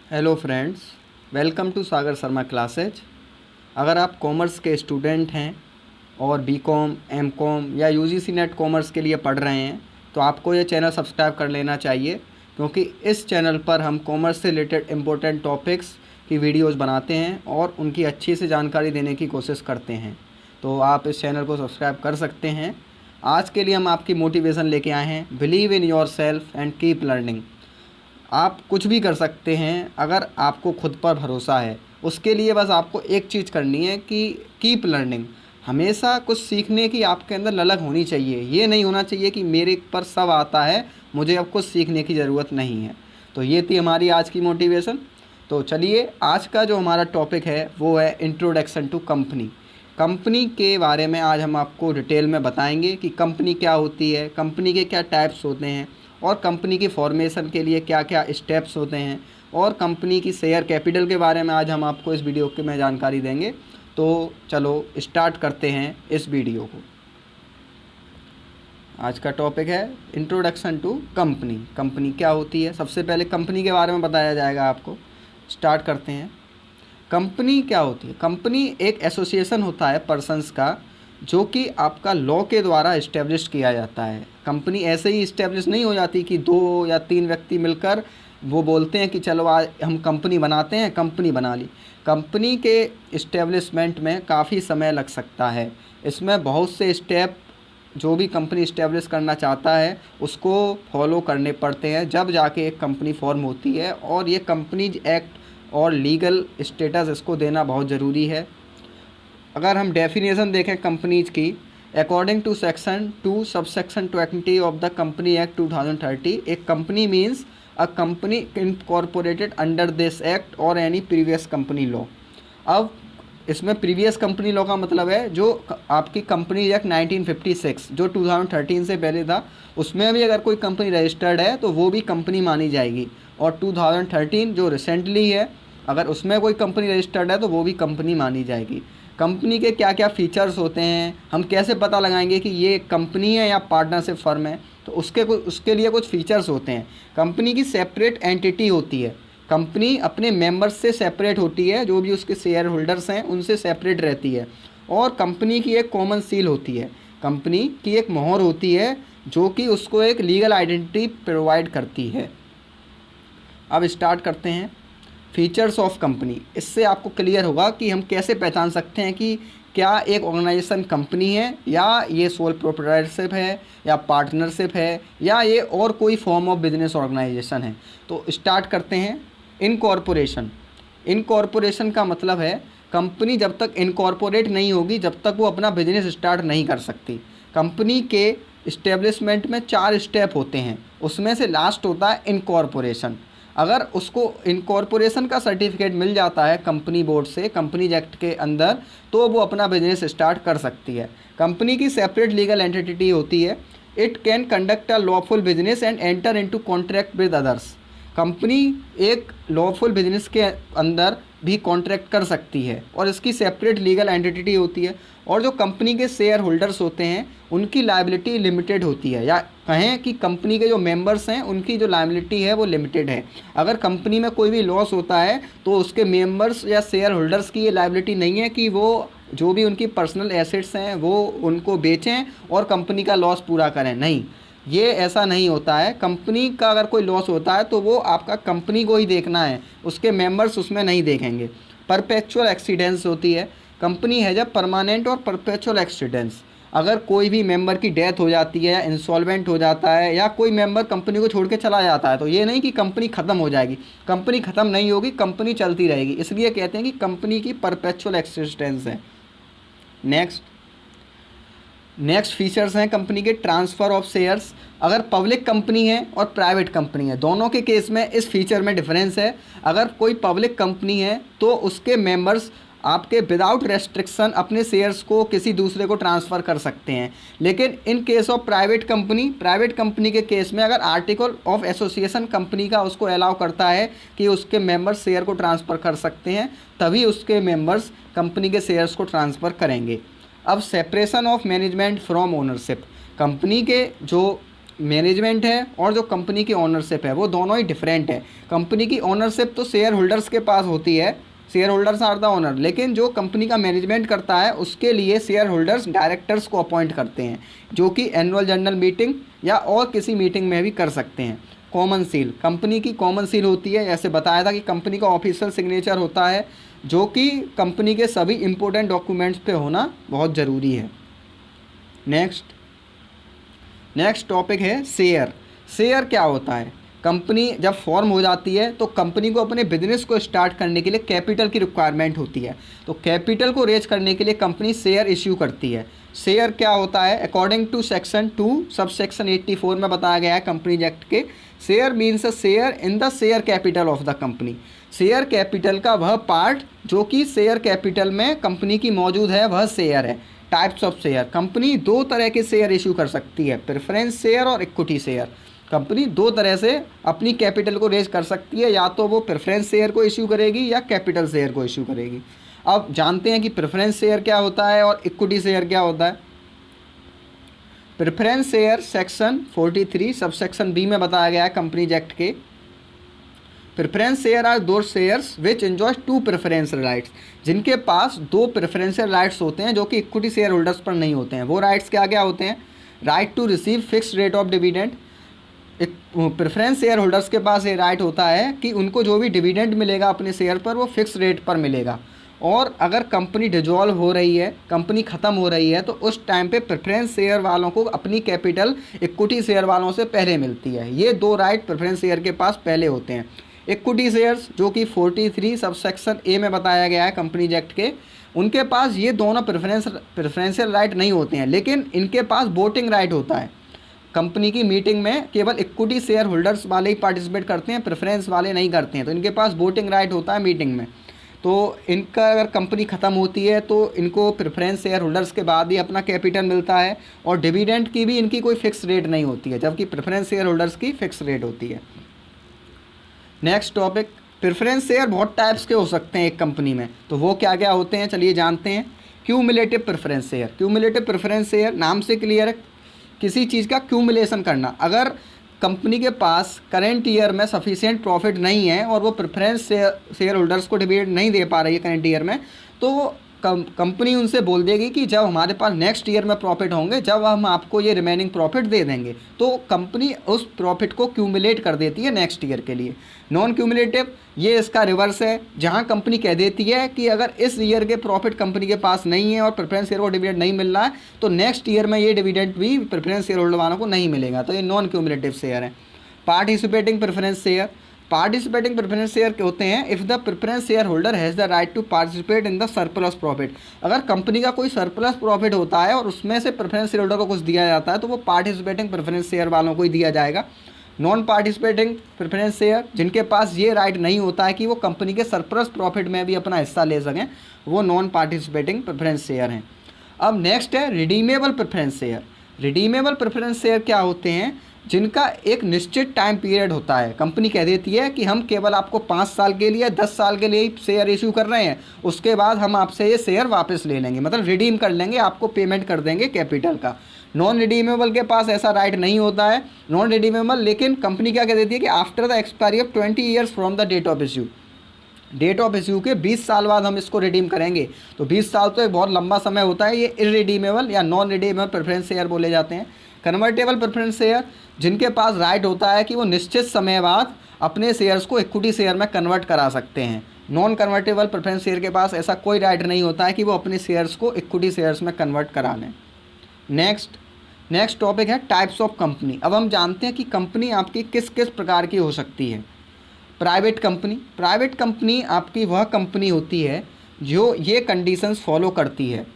Hello friends, welcome to Sagar Sharma classes. अगर आप commerce के स्टूडेंट हैं और बीकॉम, एमकॉम या यूजीसी नेट कॉमर्स के लिए पढ़ रहे हैं तो आपको ये चैनल सब्सक्राइब कर लेना चाहिए, क्योंकि इस चैनल पर हम कॉमर्स से रिलेटेड इम्पोर्टेंट टॉपिक्स की वीडियोस बनाते हैं और उनकी अच्छी से जानकारी देने की कोशिश करते हैं। तो आप इस चैनल को सब्सक्राइब कर सकते हैं। आज के लिए हम आपकी मोटिवेशन लेके आए हैं, believe in your self and keep learning. आप कुछ भी कर सकते हैं अगर आपको खुद पर भरोसा है। उसके लिए बस आपको एक चीज़ करनी है कि कीप लर्निंग। हमेशा कुछ सीखने की आपके अंदर ललक होनी चाहिए। ये नहीं होना चाहिए कि मेरे पर सब आता है, मुझे अब कुछ सीखने की ज़रूरत नहीं है। तो ये थी हमारी आज की मोटिवेशन। तो चलिए, आज का जो हमारा टॉपिक है वो है इंट्रोडक्शन टू कंपनी। कंपनी के बारे में आज हम आपको डिटेल में बताएंगे कि कंपनी क्या होती है, कंपनी के क्या टाइप्स होते हैं और कंपनी की फॉर्मेशन के लिए क्या क्या स्टेप्स होते हैं, और कंपनी की शेयर कैपिटल के बारे में आज हम आपको इस वीडियो के में जानकारी देंगे। तो चलो स्टार्ट करते हैं इस वीडियो को। आज का टॉपिक है इंट्रोडक्शन टू कंपनी। कंपनी क्या होती है, सबसे पहले कंपनी के बारे में बताया जाएगा आपको। स्टार्ट करते हैं। कंपनी क्या होती है? कंपनी एक एसोसिएशन होता है पर्सन्स का, जो कि आपका लॉ के द्वारा इस्टेब्लिश किया जाता है। कंपनी ऐसे ही इस्टेब्लिश नहीं हो जाती कि 2 या 3 व्यक्ति मिलकर वो बोलते हैं कि चलो आज हम कंपनी बनाते हैं, कंपनी बना ली। कंपनी के इस्टेब्लिशमेंट में काफ़ी समय लग सकता है। इसमें बहुत से स्टेप जो भी कंपनी इस्टेब्लिश करना चाहता है उसको फॉलो करने पड़ते हैं, जब जाके एक कंपनी फॉर्म होती है। और ये कंपनीज एक्ट और लीगल स्टेटस इसको देना बहुत ज़रूरी है। अगर हम डेफिनेशन देखें कंपनीज की, according to section 2 subsection 20 of the company act 2030, एक company means a company incorporated under this act और एनी प्रीवियस कंपनी लॉ। अब इसमें प्रीवियस कंपनी लॉ का मतलब है जो आपकी कंपनी एक्ट 1956 जो 2013 से पहले था, उसमें भी अगर कोई कंपनी रजिस्टर्ड है तो वो भी कंपनी मानी जाएगी। और 2013 जो रिसेंटली है, अगर उसमें कोई कंपनी रजिस्टर्ड है तो वो भी कंपनी मानी जाएगी। कंपनी के क्या क्या फ़ीचर्स होते हैं, हम कैसे पता लगाएंगे कि ये कंपनी है या पार्टनरशिप फर्म है, तो उसके लिए कुछ फ़ीचर्स होते हैं। कंपनी की सेपरेट एंटिटी होती है। कंपनी अपने मेंबर्स से सेपरेट होती है, जो भी उसके शेयर होल्डर्स हैं उनसे सेपरेट रहती है। और कंपनी की एक कॉमन सील होती है, कंपनी की एक मोहर होती है जो कि उसको एक लीगल आइडेंटिटी प्रोवाइड करती है। अब स्टार्ट करते हैं फीचर्स ऑफ कंपनी। इससे आपको क्लियर होगा कि हम कैसे पहचान सकते हैं कि क्या एक ऑर्गेनाइजेशन कंपनी है, या ये सोल प्रोप्राइटरशिप है, या पार्टनरशिप है, या ये और कोई फॉर्म ऑफ बिजनेस ऑर्गेनाइजेशन है। तो स्टार्ट करते हैं। इनकॉर्पोरेशन। इनकॉर्पोरेशन का मतलब है कंपनी जब तक इनकॉर्पोरेट नहीं होगी जब तक वो अपना बिजनेस स्टार्ट नहीं कर सकती। कंपनी के इस्टेब्लिशमेंट में 4 स्टेप होते हैं, उसमें से लास्ट होता है इनकॉर्पोरेशन। अगर उसको इनकॉर्पोरेशन का सर्टिफिकेट मिल जाता है कंपनी बोर्ड से, कंपनीज एक्ट के अंदर, तो वो अपना बिजनेस स्टार्ट कर सकती है। कंपनी की सेपरेट लीगल एंटिटी होती है। It can conduct a lawful business and enter into contract with others. Company एक लॉफुल बिजनेस के अंदर भी कॉन्ट्रैक्ट कर सकती है और इसकी सेपरेट लीगल एंटिटी होती है। और जो कंपनी के शेयर होल्डर्स होते हैं उनकी लायबिलिटी लिमिटेड होती है, या कहें कि कंपनी के जो मेंबर्स हैं उनकी जो लायबिलिटी है वो लिमिटेड है। अगर कंपनी में कोई भी लॉस होता है तो उसके मेंबर्स या शेयर होल्डर्स की ये लायबिलिटी नहीं है कि वो जो भी उनकी पर्सनल एसेट्स हैं वो उनको बेचें और कंपनी का लॉस पूरा करें। नहीं, ये ऐसा नहीं होता है। कंपनी का अगर कोई लॉस होता है तो वो आपका कंपनी को ही देखना है, उसके मेंबर्स उसमें नहीं देखेंगे। परपेचुअल एक्सीडेंस होती है। कंपनी है जब परमानेंट और परपेचुअल एक्सीडेंस। अगर कोई भी मेंबर की डेथ हो जाती है या इंसॉल्वेंट हो जाता है या कोई मेंबर कंपनी को छोड़ के चला जाता है, तो ये नहीं कि कंपनी ख़त्म हो जाएगी। कंपनी ख़त्म नहीं होगी, कंपनी चलती रहेगी। इसलिए कहते हैं कि कंपनी की परपेचुअल एक्सिस्टेंस है। नेक्स्ट फीचर्स हैं कंपनी के ट्रांसफ़र ऑफ शेयर्स। अगर पब्लिक कंपनी है और प्राइवेट कंपनी है, दोनों के केस में इस फीचर में डिफरेंस है। अगर कोई पब्लिक कंपनी है तो उसके मेंबर्स आपके विदाउट रेस्ट्रिक्शन अपने शेयर्स को किसी दूसरे को ट्रांसफ़र कर सकते हैं। लेकिन in case of private company के केस में अगर आर्टिकल ऑफ एसोसिएशन कंपनी का उसको अलाउ करता है कि उसके मेंबर्स शेयर को ट्रांसफ़र कर सकते हैं, तभी उसके मेंबर्स कंपनी के शेयर्स को ट्रांसफ़र करेंगे। अब separation of management from ownership. Company के जो मैनेजमेंट है और जो कंपनी की ओनरशिप है वो दोनों ही डिफरेंट है। कंपनी की ओनरशिप तो शेयर होल्डर्स के पास होती है, share holders are the owner, लेकिन जो कंपनी का मैनेजमेंट करता है उसके लिए शेयर होल्डर्स डायरेक्टर्स को अपॉइंट करते हैं, जो कि एनुअल जनरल मीटिंग या और किसी मीटिंग में भी कर सकते हैं। कॉमन सील, कंपनी की कॉमन सील होती है, जैसे बताया था कि कंपनी का ऑफिशियल सिग्नेचर होता है, जो कि कंपनी के सभी इंपॉर्टेंट डॉक्यूमेंट्स पे होना बहुत ज़रूरी है। नेक्स्ट टॉपिक है शेयर। शेयर क्या होता है? कंपनी जब फॉर्म हो जाती है तो कंपनी को अपने बिजनेस को स्टार्ट करने के लिए कैपिटल की रिक्वायरमेंट होती है, तो कैपिटल को रेज करने के लिए कंपनी शेयर इश्यू करती है। शेयर क्या होता है? According to section 2 sub section 84 में बताया गया है कंपनीज एक्ट के, share means a share in the share capital of the company. Share capital का वह पार्ट जो कि शेयर कैपिटल में कंपनी की मौजूद है वह शेयर है। टाइप्स ऑफ शेयर, कंपनी दो तरह के शेयर इशू कर सकती है, प्रेफरेंस शेयर और इक्विटी शेयर। कंपनी दो तरह से अपनी कैपिटल को रेज कर सकती है, या तो वो प्रेफरेंस शेयर को इशू करेगी या कैपिटल शेयर को इशू करेगी। अब जानते हैं कि प्रेफरेंस शेयर क्या होता है और इक्विटी शेयर क्या होता है। Preference share section 43 sub section B में बताया गया है कंपनीज एक्ट के। Preference share are those shares which enjoy to preferential rights, जिनके पास दो प्रेफरेंशियल राइट्स होते हैं जो कि इक्विटी शेयर होल्डर्स पर नहीं होते हैं। वो राइट्स क्या क्या होते हैं? Right to receive fixed rate of dividend, preference share holders के पास ये राइट होता है कि उनको जो भी डिविडेंड मिलेगा अपने शेयर पर वो फिक्स रेट पर मिलेगा। और अगर कंपनी डिजॉल्व हो रही है, कंपनी ख़त्म हो रही है, तो उस टाइम पे प्रेफरेंस शेयर वालों को अपनी कैपिटल इक्विटी शेयर वालों से पहले मिलती है। ये दो राइट प्रेफरेंस शेयर के पास पहले होते हैं। इक्विटी शेयर्स जो कि 43 सब सेक्शन ए में बताया गया है कंपनीज एक्ट के, उनके पास ये दोनों प्रेफरेंशियल राइट नहीं होते हैं, लेकिन इनके पास वोटिंग राइट होता है। कंपनी की मीटिंग में केवल इक्विटी शेयर होल्डर्स वाले ही पार्टिसिपेट करते हैं, प्रेफरेंस वाले नहीं करते हैं, तो इनके पास वोटिंग राइट होता है मीटिंग में। तो इनका अगर कंपनी ख़त्म होती है तो इनको प्रेफरेंस शेयर होल्डर्स के बाद ही अपना कैपिटल मिलता है, और डिविडेंड की भी इनकी कोई फिक्स रेट नहीं होती है, जबकि प्रेफरेंस शेयर होल्डर्स की फिक्स रेट होती है। नेक्स्ट टॉपिक, प्रेफरेंस शेयर बहुत टाइप्स के हो सकते हैं एक कंपनी में, तो वो क्या क्या होते हैं चलिए जानते हैं। Cumulative preference share, cumulative preference share नाम से क्लियर है, किसी चीज़ का क्यूमुलेशन करना। अगर कंपनी के पास करेंट ईयर में सफिशिएंट प्रॉफिट नहीं है और वो प्रेफरेंस शेयर होल्डर्स को डिविडेंड नहीं दे पा रही है करेंट ईयर में, तो कंपनी उनसे बोल देगी कि जब हमारे पास नेक्स्ट ईयर में प्रॉफिट होंगे जब हम आपको ये रिमेनिंग प्रॉफिट दे देंगे, तो कंपनी उस प्रॉफिट को क्यूमुलेट कर देती है नेक्स्ट ईयर के लिए। नॉन क्यूमुलेटिव ये इसका रिवर्स है, जहां कंपनी कह देती है कि अगर इस ईयर के प्रॉफिट कंपनी के पास नहीं है और प्रेफरेंस शेयर को डिविडेंड नहीं मिल रहा है, तो नेक्स्ट ईयर में ये डिविडेंड भी प्रेफरेंस शेयर होल्डर वालों को नहीं मिलेगा, तो ये नॉन क्यूमुलेटिव शेयर है। Participating preference share, participating preference share होते हैं if the preference share holder has the right to participate in the surplus profit. अगर कंपनी का कोई सरप्लस प्रॉफिट होता है और उसमें से प्रेफरेंस शेयर होल्डर को कुछ दिया जाता है, तो वो पार्टिसिपेटिंग प्रेफरेंस शेयर वालों को ही दिया जाएगा। नॉन पार्टिसिपेटिंग प्रेफरेंस शेयर, जिनके पास ये राइट नहीं होता है कि वो कंपनी के सरप्लस प्रॉफिट में भी अपना हिस्सा ले सकें, वो नॉन पार्टिसिपेटिंग प्रेफरेंस शेयर हैं। अब नेक्स्ट है redeemable preference share. Redeemable preference share क्या होते हैं? जिनका एक निश्चित टाइम पीरियड होता है, कंपनी कह देती है कि हम केवल आपको 5 साल के लिए 10 साल के लिए ही शेयर इशू कर रहे हैं, उसके बाद हम आपसे ये शेयर वापस ले लेंगे, मतलब रिडीम कर लेंगे, आपको पेमेंट कर देंगे कैपिटल का। नॉन रिडीमेबल के पास ऐसा राइट नहीं होता है, नॉन रिडीमेबल, लेकिन कंपनी क्या कह देती है कि after the expiry of 20 years from the date of issue, date of issue के 20 साल बाद हम इसको रिडीम करेंगे। तो 20 साल तो एक बहुत लंबा समय होता है, ये इरिडीमेबल या नॉन रिडीमेबल प्रेफरेंस शेयर बोले जाते हैं। कन्वर्टेबल प्रेफरेंस शेयर, जिनके पास राइट होता है कि वो निश्चित समय बाद अपने शेयर्स को इक्विटी शेयर में कन्वर्ट करा सकते हैं। नॉन कन्वर्टेबल प्रेफरेंस शेयर के पास ऐसा कोई राइट नहीं होता है कि वो अपने शेयर्स को इक्विटी शेयर्स में कन्वर्ट करा लें। नेक्स्ट टॉपिक है टाइप्स ऑफ कंपनी। अब हम जानते हैं कि कंपनी आपकी किस किस प्रकार की हो सकती है। प्राइवेट कंपनी, प्राइवेट कंपनी आपकी वह कंपनी होती है जो ये कंडीशंस फॉलो करती है।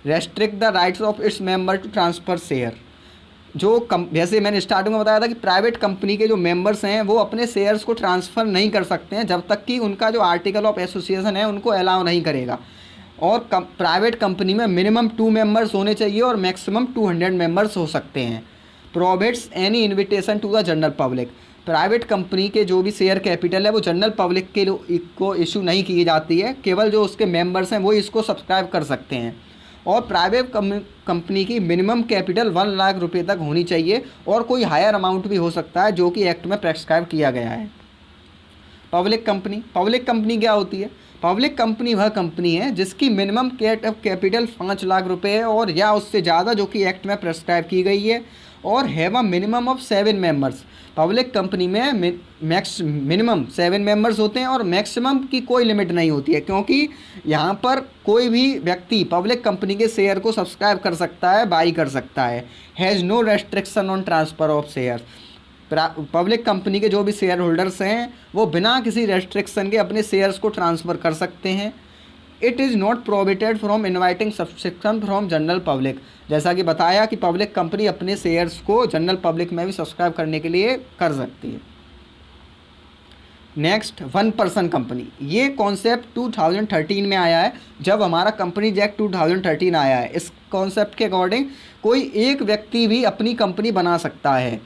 Restrict the rights of its member to transfer share, जैसे मैंने स्टार्टिंग में बताया था कि प्राइवेट कंपनी के जो मेंबर्स हैं वो अपने शेयर्स को ट्रांसफ़र नहीं कर सकते हैं जब तक कि उनका जो आर्टिकल ऑफ एसोसिएशन है उनको अलाउ नहीं करेगा। और प्राइवेट कंपनी में मिनिमम 2 मेंबर्स होने चाहिए और मैक्सिमम 200 मेंबर्स हो सकते हैं। Prohibits any invitation to the general public, private company के जो भी शेयर कैपिटल है वो जनरल पब्लिक को इशू नहीं की जाती है, केवल जो उसके मेंबर्स हैं वो इसको सब्सक्राइब कर सकते हैं। और प्राइवेट कंपनी की मिनिमम कैपिटल 1 लाख रुपए तक होनी चाहिए और कोई हायर अमाउंट भी हो सकता है जो कि एक्ट में प्रेस्क्राइब किया गया है। पब्लिक कंपनी क्या होती है? पब्लिक कंपनी वह कंपनी है जिसकी मिनिमम कैपिटल 5 लाख रुपए है और या उससे ज़्यादा, जो कि एक्ट में प्रेस्क्राइब की गई है, और have a minimum of 7 members. Public company में मिनिमम 7 मेंबर्स होते हैं और मैक्सिमम की कोई लिमिट नहीं होती है, क्योंकि यहाँ पर कोई भी व्यक्ति पब्लिक कंपनी के शेयर को सब्सक्राइब कर सकता है, बाई कर सकता है। Has no restriction on transfer of share. Public company के जो भी शेयर होल्डर्स हैं वो बिना किसी रेस्ट्रिक्शन के अपने शेयर्स को ट्रांसफ़र कर सकते हैं। It is not prohibited from inviting subscription from general public. जैसा कि बताया कि पब्लिक कंपनी अपने शेयर्स को जनरल पब्लिक में भी सब्सक्राइब करने के लिए कर सकती है। Next, 1 person company. ये कॉन्सेप्ट 2013 में आया है, जब हमारा कंपनीज एक्ट 2013 आया है। इस कॉन्सेप्ट के अकॉर्डिंग कोई एक व्यक्ति भी अपनी कंपनी बना सकता है,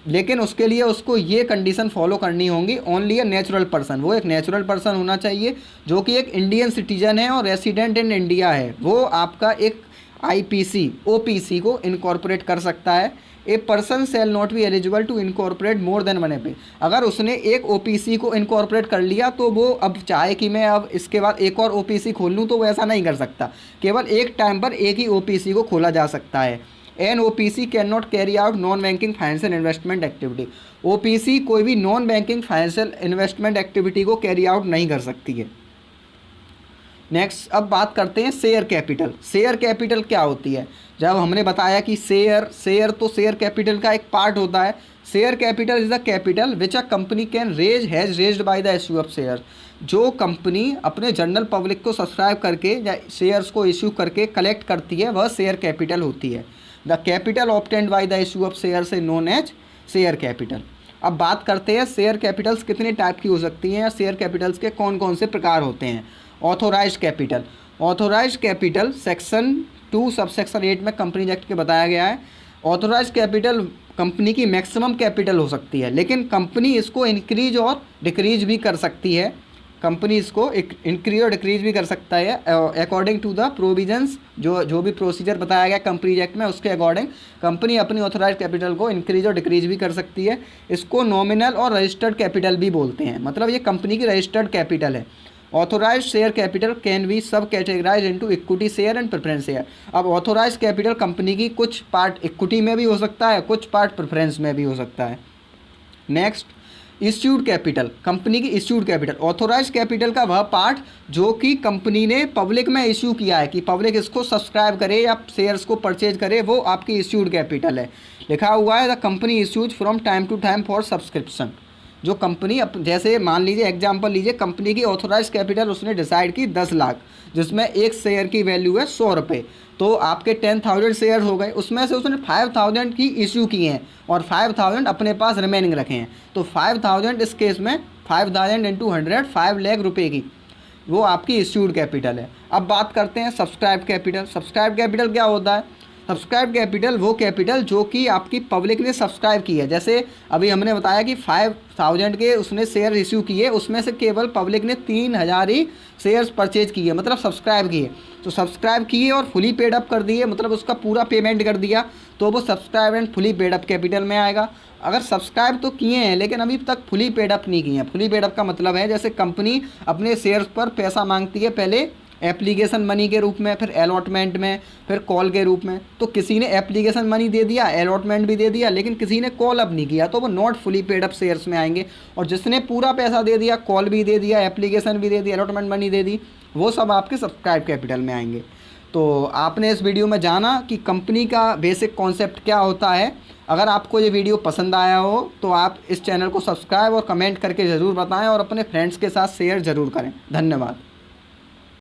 लेकिन उसके लिए उसको ये कंडीशन फॉलो करनी होंगी। ओनली अ नेचुरल पर्सन, वो एक नेचुरल पर्सन होना चाहिए जो कि एक इंडियन सिटीजन है और रेसिडेंट इन इंडिया है। वो आपका एक आईपीसी ओपीसी को इनकॉर्पोरेट कर सकता है। A person shall not be eligible to incorporate more than 1 पे। अगर उसने एक ओपीसी को इनकॉर्पोरेट कर लिया तो वो अब चाहे कि मैं अब इसके बाद एक और ओपीसी खोल लूँ तो वो ऐसा नहीं कर सकता। केवल एक टाइम पर एक ही ओपीसी को खोला जा सकता है। An OPC can not carry out non banking financial investment activity. OPC कोई भी non banking financial investment activity को कैरी आउट नहीं कर सकती है। नेक्स्ट, अब बात करते हैं शेयर कैपिटल। शेयर कैपिटल क्या होती है? जब हमने बताया कि शेयर तो शेयर कैपिटल का एक पार्ट होता है। Share capital is the capital which a company can has raised bye the issue of share. जो कंपनी अपने जनरल पब्लिक को सब्सक्राइब करके या शेयर्स को इश्यू करके कलेक्ट करती है, वह शेयर कैपिटल होती है। The capital obtained by the issue of shares is known as share capital. अब बात करते हैं शेयर कैपिटल्स कितने टाइप की हो सकती हैं या शेयर कैपिटल्स के कौन कौन से प्रकार होते हैं। ऑथोराइज्ड कैपिटल सेक्शन 2 सबसेक्शन 8 में कंपनी एक्ट के बताया गया है। ऑथोराइज्ड कैपिटल कंपनी की मैक्सिमम कैपिटल हो सकती है, लेकिन कंपनी इसको इंक्रीज और डिक्रीज भी कर सकती है। कंपनी इसको इंक्रीज और डिक्रीज भी कर सकता है अकॉर्डिंग टू द प्रोविजंस। जो भी प्रोसीजर बताया गया कंपनी एक्ट में, उसके अकॉर्डिंग कंपनी अपनी ऑथोराइज्ड कैपिटल को इंक्रीज और डिक्रीज भी कर सकती है। इसको नॉमिनल और रजिस्टर्ड कैपिटल भी बोलते हैं, मतलब ये कंपनी की रजिस्टर्ड कैपिटल है। Authorised share capital can be subcategorise into equity share and preference share. अब ऑथोराइज्ड कैपिटल कंपनी की कुछ पार्ट इक्विटी में भी हो सकता है, कुछ पार्ट प्रेफरेंस में भी हो सकता है। नेक्स्ट, इश्यूड कैपिटल, कंपनी की इश्यूड कैपिटल। ऑथोराइज्ड कैपिटल का वह पार्ट जो कि कंपनी ने पब्लिक में इश्यू किया है कि पब्लिक इसको सब्सक्राइब करे या शेयर्स को परचेज करे, वो आपकी इश्यूड कैपिटल है। लिखा हुआ है the company issues from time to time for subscription. जो कंपनी जैसे मान लीजिए एग्जांपल लीजिए, कंपनी की ऑथोराइज्ड कैपिटल उसने डिसाइड की 10 लाख, जिसमें एक शेयर की वैल्यू है 100 रुपये। तो आपके 10,000 शेयर हो गए, उसमें से उसने 5,000 की इशू किए हैं और 5,000 अपने पास रिमेनिंग रखे हैं। तो 5,000 इस केस में 5,000 इंटू 100 5 लाख रुपये की वो आपकी इश्यूड कैपिटल है। अब बात करते हैं सब्सक्राइब कैपिटल। सब्सक्राइब कैपिटल क्या होता है? सब्सक्राइब कैपिटल वो कैपिटल जो कि आपकी पब्लिक ने सब्सक्राइब की है। जैसे अभी हमने बताया कि 5,000 के उसने शेयर इश्यू किए, उसमें से केवल पब्लिक ने 3,000 ही शेयर्स परचेज किए, मतलब सब्सक्राइब किए। तो सब्सक्राइब किए और फुली पेड अप कर दिए, मतलब उसका पूरा पेमेंट कर दिया, तो वो subscribe and fully paid up capital में आएगा। अगर सब्सक्राइब तो किए हैं लेकिन अभी तक फुली पेड अप नहीं किए हैं। फुली पेड अप का मतलब है जैसे कंपनी अपने शेयर्स पर पैसा मांगती है, पहले एप्लीकेशन मनी के रूप में, फिर अलॉटमेंट में, फिर कॉल के रूप में। तो किसी ने एप्लीकेशन मनी दे दिया, अलॉटमेंट भी दे दिया, लेकिन किसी ने कॉल अप नहीं किया, तो वो not fully paid up shares में आएंगे। और जिसने पूरा पैसा दे दिया, कॉल भी दे दिया, एप्लीकेशन भी दे दी, अलॉटमेंट मनी दे दी, वो सब आपके सब्सक्राइब कैपिटल में आएंगे। तो आपने इस वीडियो में जाना कि कंपनी का बेसिक कॉन्सेप्ट क्या होता है। अगर आपको ये वीडियो पसंद आया हो तो आप इस चैनल को सब्सक्राइब और कमेंट करके ज़रूर बताएं और अपने फ्रेंड्स के साथ शेयर ज़रूर करें। धन्यवाद।